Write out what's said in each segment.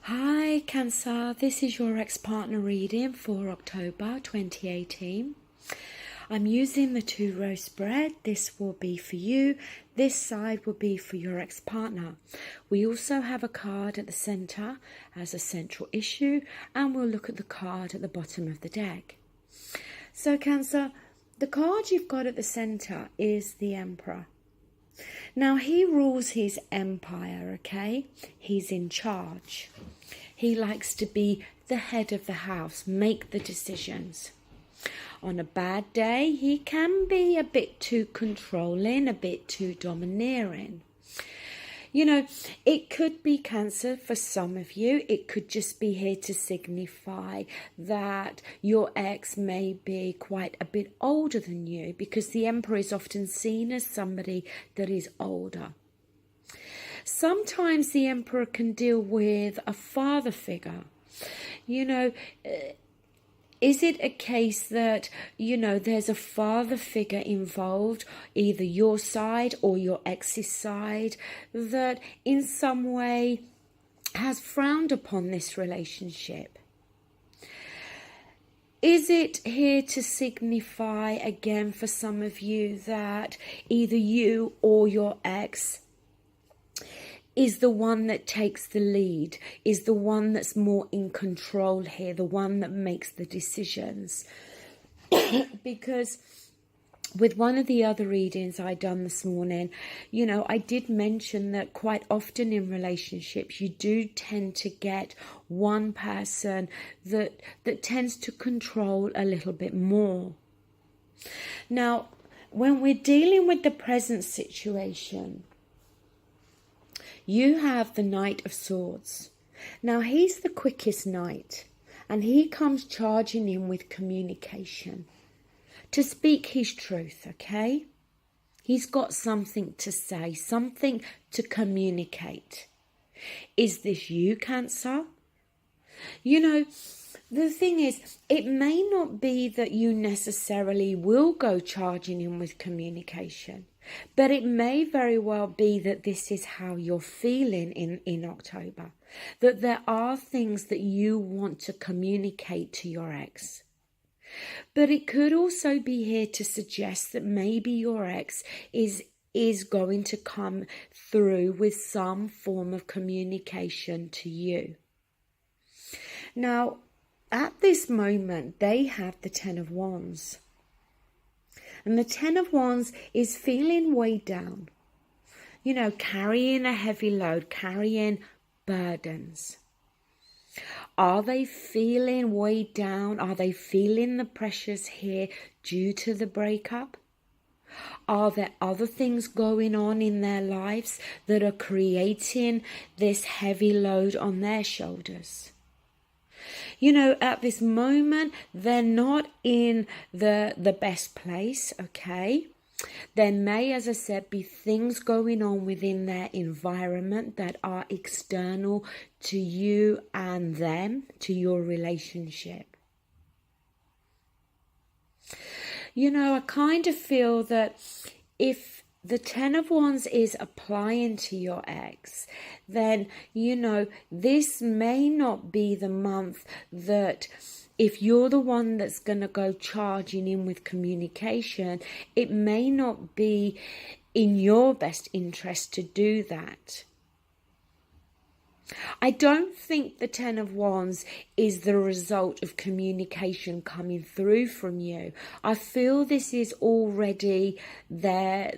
Hi Cancer, this is your ex-partner reading for October 2018. I'm using the 2-row spread. This will be for you. This side will be for your ex-partner. We also have a card at the centre as a central issue, and we'll look at the card at the bottom of the deck. So Cancer, the card you've got at the centre is the Emperor. Now he rules his empire, okay? He's in charge. He likes to be the head of the house, make the decisions. On a bad day, he can be a bit too controlling, a bit too domineering. You know, it could be Cancer for some of you. It could just be here to signify that your ex may be quite a bit older than you, because the Emperor is often seen as somebody that is older. Sometimes the Emperor can deal with a father figure. You know, is it a case that, you know, there's a father figure involved, either your side or your ex's side, that in some way has frowned upon this relationship? Is it here to signify, again, for some of you, that either you or your ex is the one that takes the lead, is the one that's more in control here, the one that makes the decisions? Because with one of the other readings I done this morning, you know, I did mention that quite often in relationships you do tend to get one person that tends to control a little bit more. Now, when we're dealing with the present situation, you have the Knight of Swords. Now, he's the quickest knight, and he comes charging in with communication to speak his truth, okay? He's got something to say, something to communicate. Is this you, Cancer? You know, the thing is, it may not be that you necessarily will go charging in with communication, but it may very well be that this is how you're feeling in October, that there are things that you want to communicate to your ex. But it could also be here to suggest that maybe your ex is going to come through with some form of communication to you. Now, at this moment, they have the Ten of Wands. And the Ten of Wands is feeling weighed down. You know, carrying a heavy load, carrying burdens. Are they feeling weighed down? Are they feeling the pressures here due to the breakup? Are there other things going on in their lives that are creating this heavy load on their shoulders? You know, at this moment, they're not in the best place, okay? There may, as I said, be things going on within their environment that are external to you and them, to your relationship. You know, I kind of feel that if the Ten of Wands is applying to your ex, then, you know, this may not be the month that, if you're the one that's going to go charging in with communication, it may not be in your best interest to do that. I don't think the Ten of Wands is the result of communication coming through from you. I feel this is already their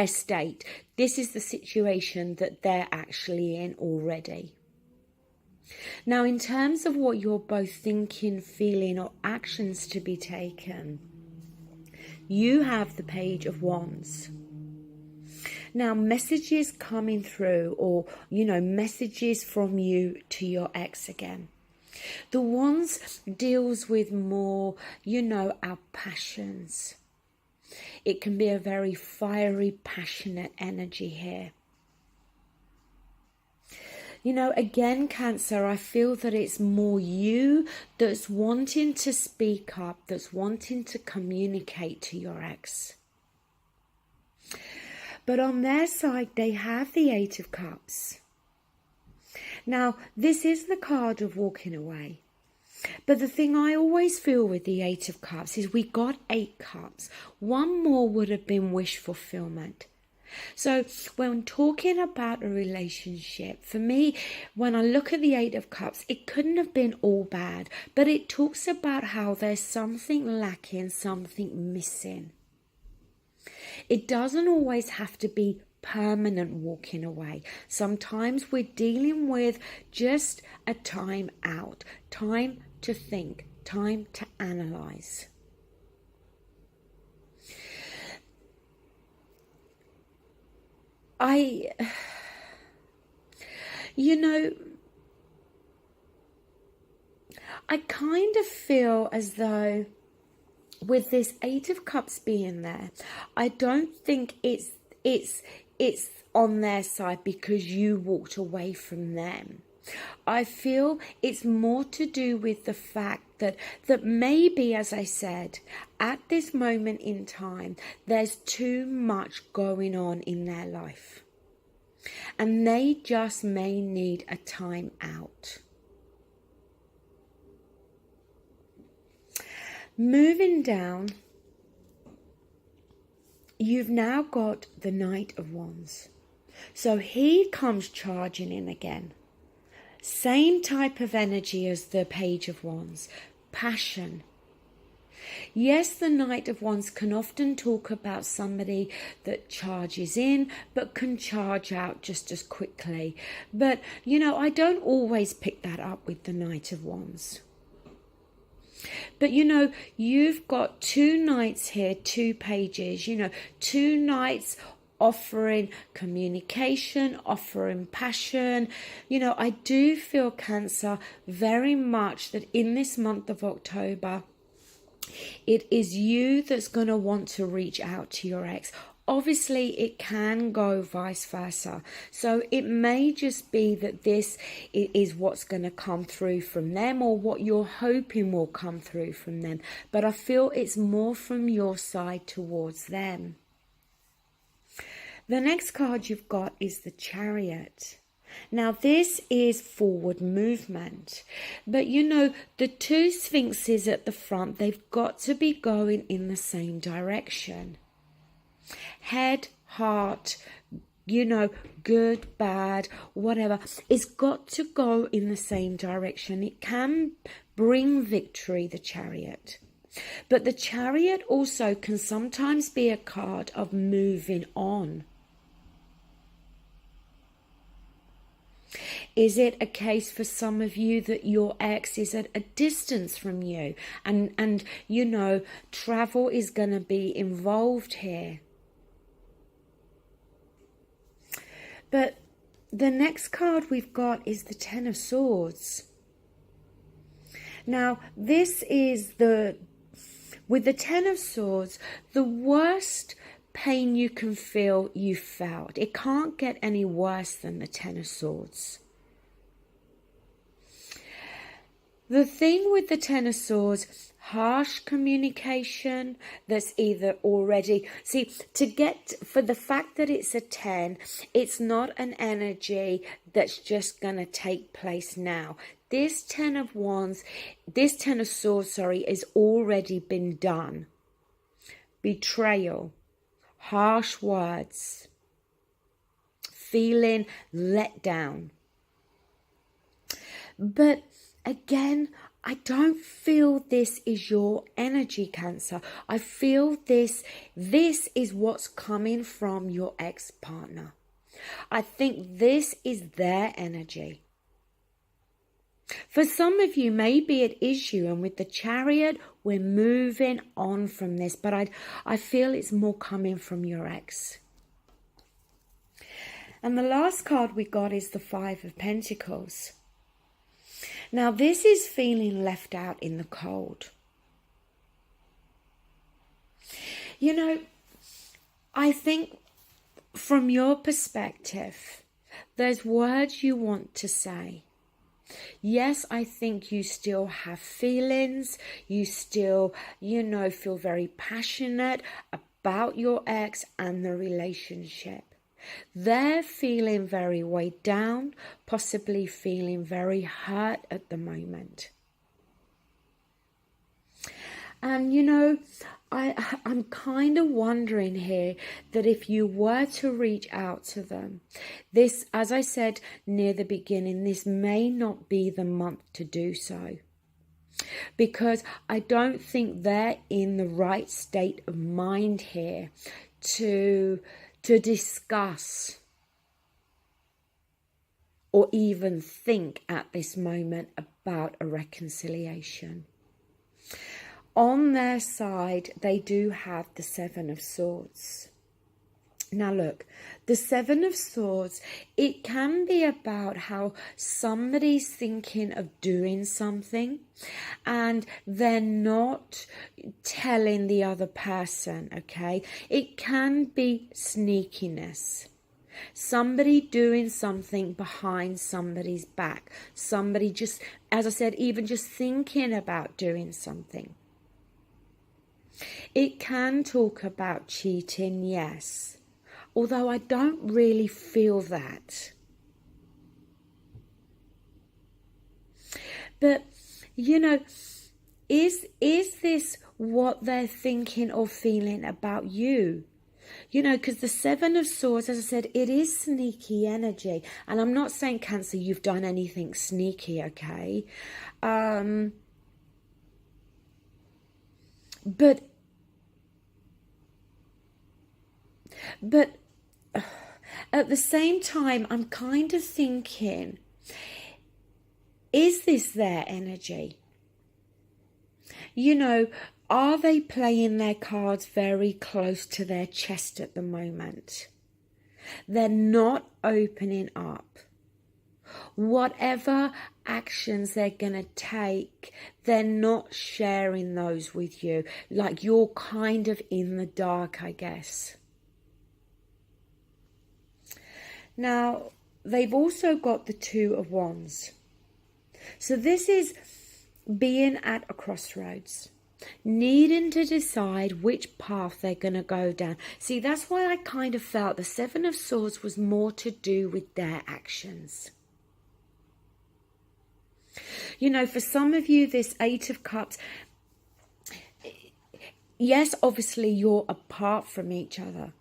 state. This is the situation that they're actually in already. Now, in terms of what you're both thinking, feeling, or actions to be taken, you have the Page of Wands. Now, messages coming through, or, you know, messages from you to your ex again. The Wands deals with more, you know, our passions. It can be a very fiery, passionate energy here. You know, again, Cancer, I feel that it's more you that's wanting to speak up, that's wanting to communicate to your ex. But on their side, they have the Eight of Cups. Now, this is the card of walking away. But the thing I always feel with the Eight of Cups is we got 8 cups. One more would have been wish fulfillment. So when talking about a relationship, for me, when I look at the Eight of Cups, it couldn't have been all bad, but it talks about how there's something lacking, something missing. It doesn't always have to be permanent walking away. Sometimes we're dealing with just a time out, time to think, time to analyze. I kind of feel as though with this Eight of Cups being there, I don't think it's on their side because you walked away from them. I feel it's more to do with the fact that maybe, as I said, at this moment in time, there's too much going on in their life. And they just may need a time out. Moving down, you've now got the Knight of Wands. So he comes charging in again. Same type of energy as the Page of Wands. Passion. Yes, the Knight of Wands can often talk about somebody that charges in but can charge out just as quickly. But, I don't always pick that up with the Knight of Wands. But, you've got 2 knights here, 2 pages, 2 knights offering communication, offering passion. I do feel, Cancer, very much that in this month of October, it is you that's going to want to reach out to your ex. Obviously, it can go vice versa. So it may just be that this is what's going to come through from them, or what you're hoping will come through from them. But I feel it's more from your side towards them. The next card you've got is the Chariot. Now, this is forward movement. But, the 2 sphinxes at the front, they've got to be going in the same direction. Head, heart, good, bad, whatever. It's got to go in the same direction. It can bring victory, the Chariot. But the Chariot also can sometimes be a card of moving on. Is it a case for some of you that your ex is at a distance from you and travel is going to be involved here? But the next card we've got is the Ten of Swords. Now, this is with the Ten of Swords, the worst pain you can feel, you felt. It can't get any worse than the Ten of Swords. The thing with the Ten of Swords, harsh communication that's either already... See, for the fact that it's a 10, it's not an energy that's just going to take place now. This Ten of Swords, has already been done. Betrayal, harsh words, feeling let down. But again, I don't feel this is your energy, Cancer. I feel this is what's coming from your ex-partner. I think this is their energy. For some of you, maybe it is you, and with the Chariot, we're moving on from this, but I feel it's more coming from your ex. And the last card we got is the Five of Pentacles. Now, this is feeling left out in the cold. I think from your perspective, there's words you want to say. Yes, I think you still have feelings. You still, feel very passionate about your ex and the relationship. They're feeling very weighed down, possibly feeling very hurt at the moment. And you know, I'm kind of wondering here that if you were to reach out to them, this, as I said near the beginning, this may not be the month to do so. Because I don't think they're in the right state of mind here to discuss or even think at this moment about a reconciliation. On their side, they do have the Seven of Swords. Now look, the Seven of Swords, it can be about how somebody's thinking of doing something and they're not telling the other person, okay? It can be sneakiness. Somebody doing something behind somebody's back. Somebody just, as I said, even just thinking about doing something. It can talk about cheating, yes. Although I don't really feel that. But, you know, is this what they're thinking or feeling about you? You know, because the Seven of Swords, as I said, it is sneaky energy. And I'm not saying, Cancer, you've done anything sneaky, okay? But at the same time, I'm kind of thinking, is this their energy? You know, are they playing their cards very close to their chest at the moment? They're not opening up. Whatever actions they're going to take, they're not sharing those with you. Like you're kind of in the dark, I guess. Now, they've also got the Two of Wands. So this is being at a crossroads, needing to decide which path they're going to go down. See, that's why I kind of felt the Seven of Swords was more to do with their actions. You know, for some of you, this Eight of Cups, yes, obviously you're apart from each other.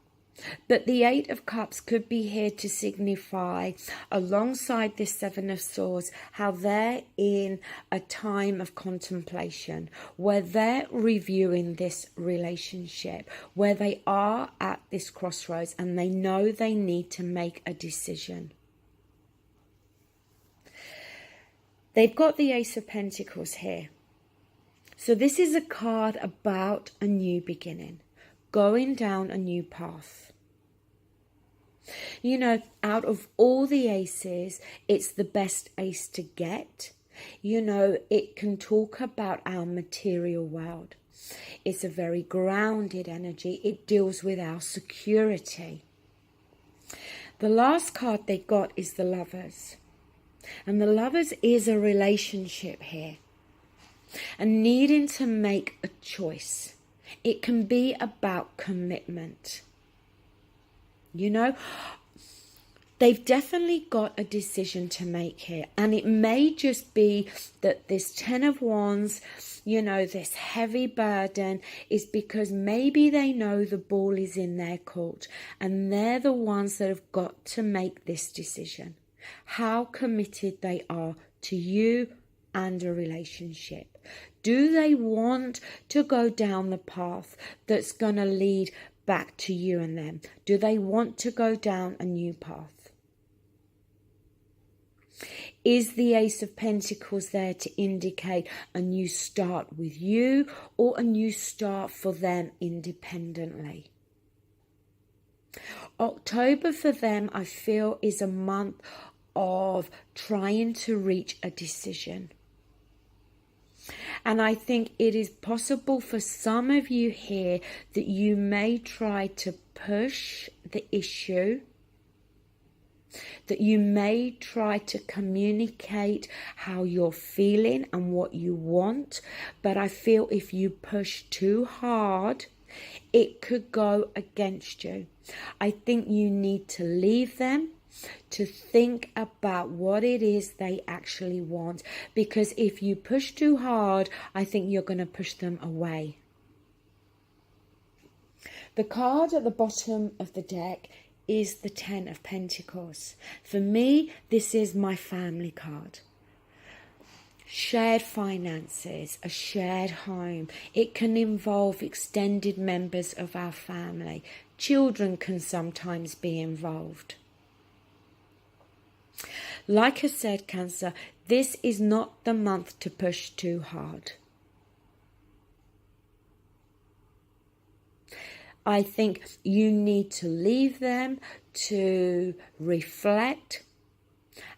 But the Eight of Cups could be here to signify, alongside this Seven of Swords, how they're in a time of contemplation, where they're reviewing this relationship, where they are at this crossroads and they know they need to make a decision. They've got the Ace of Pentacles here. So this is a card about a new beginning, going down a new path. You know, out of all the aces, it's the best ace to get. You know, it can talk about our material world. It's a very grounded energy. It deals with our security. The last card they got is the Lovers. And the Lovers is a relationship here. And needing to make a choice. It can be about commitment. You know, they've definitely got a decision to make here. And it may just be that this Ten of Wands, you know, this heavy burden is because maybe they know the ball is in their court. And they're the ones that have got to make this decision. How committed they are to you and a relationship. Do they want to go down the path that's going to lead back to you and them? Do they want to go down a new path? Is the Ace of Pentacles there to indicate a new start with you or a new start for them independently? October for them, I feel, is a month of trying to reach a decision. And I think it is possible for some of you here that you may try to push the issue, that you may try to communicate how you're feeling and what you want. But I feel if you push too hard, It could go against you. I think you need to leave them to think about what it is they actually want. Because if you push too hard, I think you're going to push them away. The card at the bottom of the deck is the Ten of Pentacles. For me, this is my family card. Shared finances, a shared home. It can involve extended members of our family. Children can sometimes be involved. Like I said, Cancer, this is not the month to push too hard. I think you need to leave them to reflect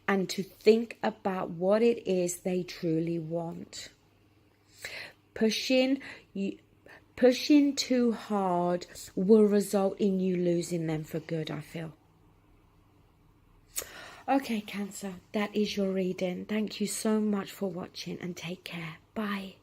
and to think about what it is they truly want. Pushing too hard will result in you losing them for good, I feel. Okay, Cancer, that is your reading. Thank you so much for watching and take care. Bye.